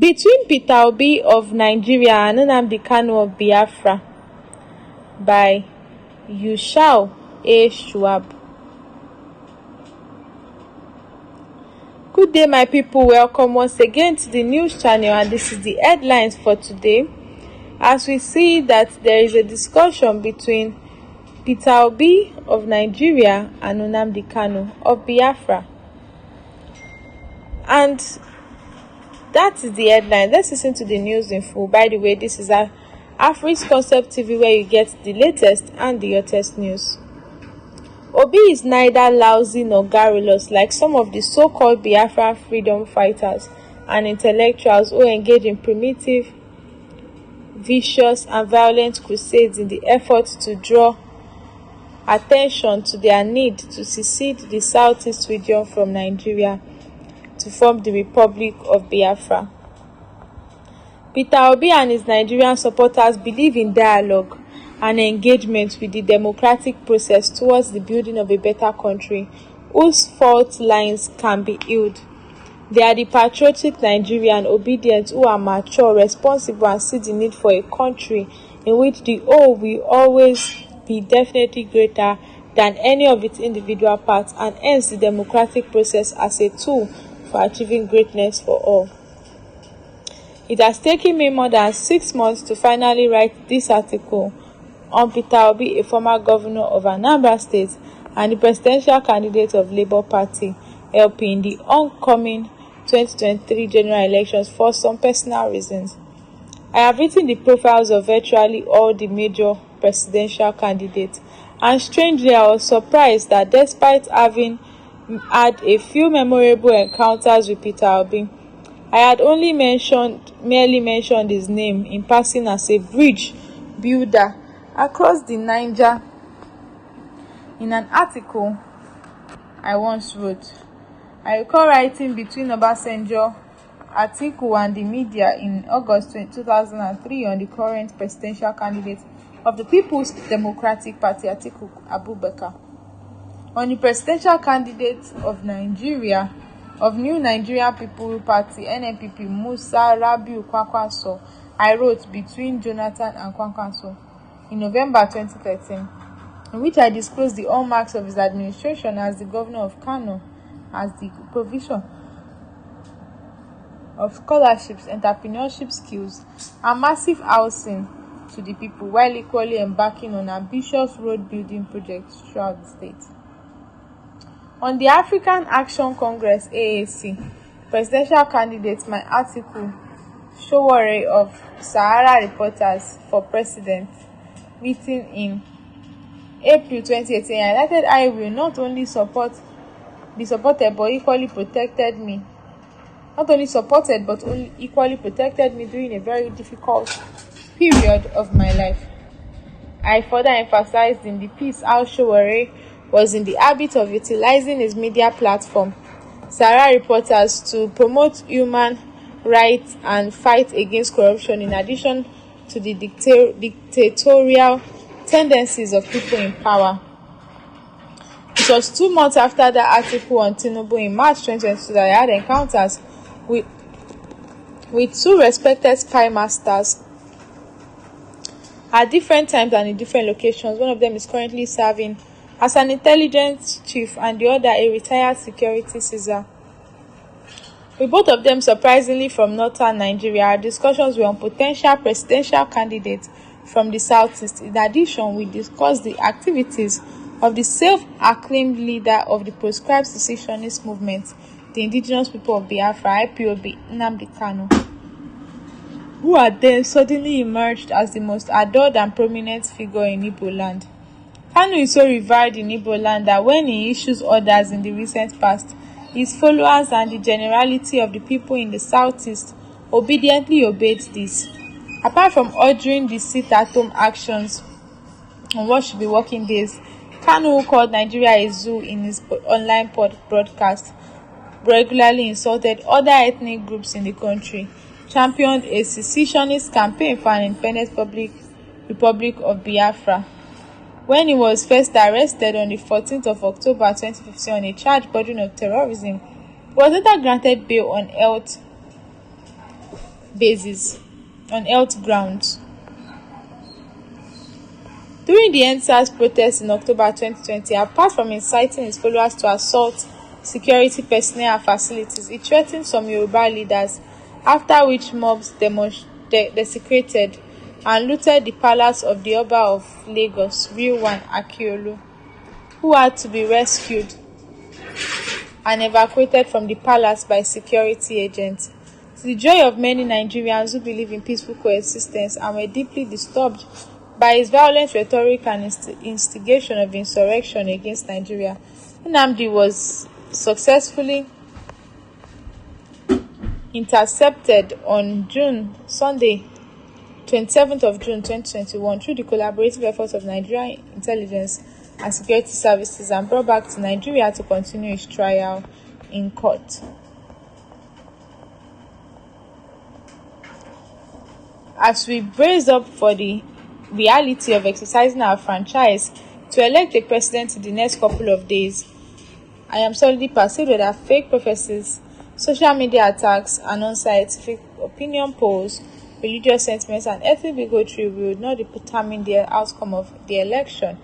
Between Peter Obi of Nigeria and Nnamdi Kanu of Biafra by Yushau Ashuaib. Good day, my people. Welcome once again to the news channel, and this is the headlines for today. As we see that there is a discussion between Peter Obi of Nigeria and Nnamdi Kanu of Biafra, and that is the headline. Let's listen to the news in full. By the way, this is Afri's Concept TV, where you get the latest and the hottest news. Obi is neither lousy nor garrulous like some of the so-called Biafra freedom fighters and intellectuals who engage in primitive, vicious and violent crusades in the effort to draw attention to their need to secede the southeast region from Nigeria to form the Republic of Biafra. Peter Obi and his Nigerian supporters believe in dialogue and engagement with the democratic process towards the building of a better country whose fault lines can be healed. They are the patriotic Nigerian obedient who are mature, responsible, and see the need for a country in which the whole will always be definitely greater than any of its individual parts, and hence the democratic process as a tool for achieving greatness for all. It has taken me more than 6 months to finally write this article on Peter Obi, a former governor of Anambra State and the presidential candidate of Labour Party LP in the oncoming 2023 general elections, for some personal reasons. I have written the profiles of virtually all the major presidential candidates, and strangely I was surprised that despite having had a few memorable encounters with Peter Obi, I had only merely mentioned his name in passing as a bridge builder across the Niger in an article I once wrote. I recall writing between Obasanjo, Atiku and the media in August 2003 on the current presidential candidate of the People's Democratic Party, Atiku Abubakar, on the presidential candidate of Nigeria, of New Nigerian People Party, NNPP, Musa Rabiu Kwankwaso. I wrote between Jonathan and Kwankwaso in November 2013, in which I disclosed the hallmarks of his administration as the governor of Kanu, as the provision of scholarships, entrepreneurship skills, and massive housing to the people, while equally embarking on ambitious road building projects throughout the state. On the African Action Congress (AAC) presidential candidate, my article Showore of Sahara Reporters for President meeting in April 2018 highlighted I will not only be supported but equally protected me. Not only supported but only equally protected me during a very difficult period of my life. I further emphasized in the piece how Showore was in the habit of utilizing his media platform, Sahara Reporters, to promote human rights and fight against corruption, in addition to the dictatorial tendencies of people in power. It was 2 months after that article on Tinubu in March 2022 that I had encounters with two respected spy masters at different times and in different locations. One of them is currently serving as an intelligence chief, and the other a retired security caesar. With both of them surprisingly from northern Nigeria, our discussions were on potential presidential candidates from the southeast. In addition, we discussed the activities of the self-acclaimed leader of the proscribed secessionist movement, the indigenous people of Biafra, IPOB, Nnamdi Kanu, who had then suddenly emerged as the most adored and prominent figure in Igbo land. Kanu is so revered in Igbo land that when he issues orders in the recent past, his followers and the generality of the people in the southeast obediently obeyed this. Apart from ordering the sit-at-home actions on what should be working days, Kanu, who called Nigeria a zoo in his online broadcast, regularly insulted other ethnic groups in the country, championed a secessionist campaign for an independent Republic of Biafra. When he was first arrested on the 14th of October 2015 on a charge bordering of terrorism, he was later granted bail on health basis on health grounds. During the NSAS protest in October 2020, apart from inciting his followers to assault security personnel and facilities, he threatened some Yoruba leaders, after which mobs desecrated and looted the palace of the Oba of Lagos, Real One Akiolu, who had to be rescued and evacuated from the palace by security agents. To the joy of many Nigerians who believe in peaceful coexistence and were deeply disturbed by his violent rhetoric and instigation of insurrection against Nigeria, Nnamdi was successfully intercepted on Sunday, 27th of June 2021, through the collaborative efforts of Nigerian intelligence and security services, and brought back to Nigeria to continue his trial in court. As we brace up for the reality of exercising our franchise to elect a president in the next couple of days, I am solidly persuaded that fake prophecies, social media attacks, and unscientific opinion polls, religious sentiments, and ethnic bigotry will not determine the outcome of the election.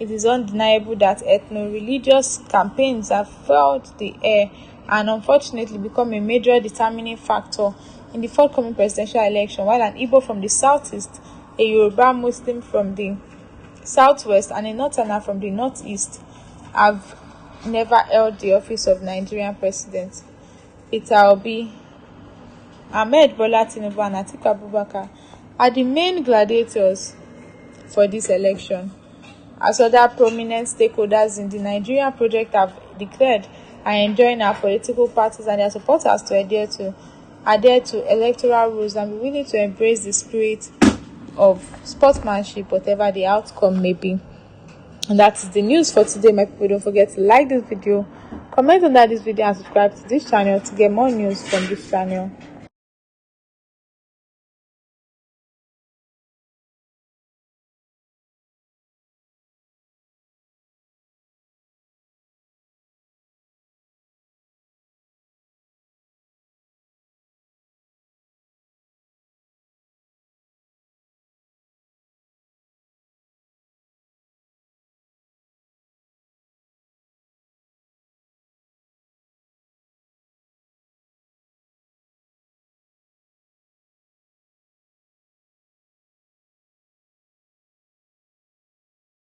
It is undeniable that ethno-religious campaigns have filled the air and unfortunately become a major determining factor in the forthcoming presidential election, while an Igbo from the southeast, a Yoruba Muslim from the southwest, and a Northerner from the northeast have never held the office of Nigerian president. Peter Obi, Ahmed Bola Tinubu, and Atiku Abubakar are the main gladiators for this election, as other prominent stakeholders in the Nigerian project have declared and enjoin our political parties and their supporters to adhere to electoral rules and be willing to embrace the spirit of sportsmanship, whatever the outcome may be. And that is the news for today, my people. Don't forget to like this video, comment under this video, and subscribe to this channel to get more news from this channel.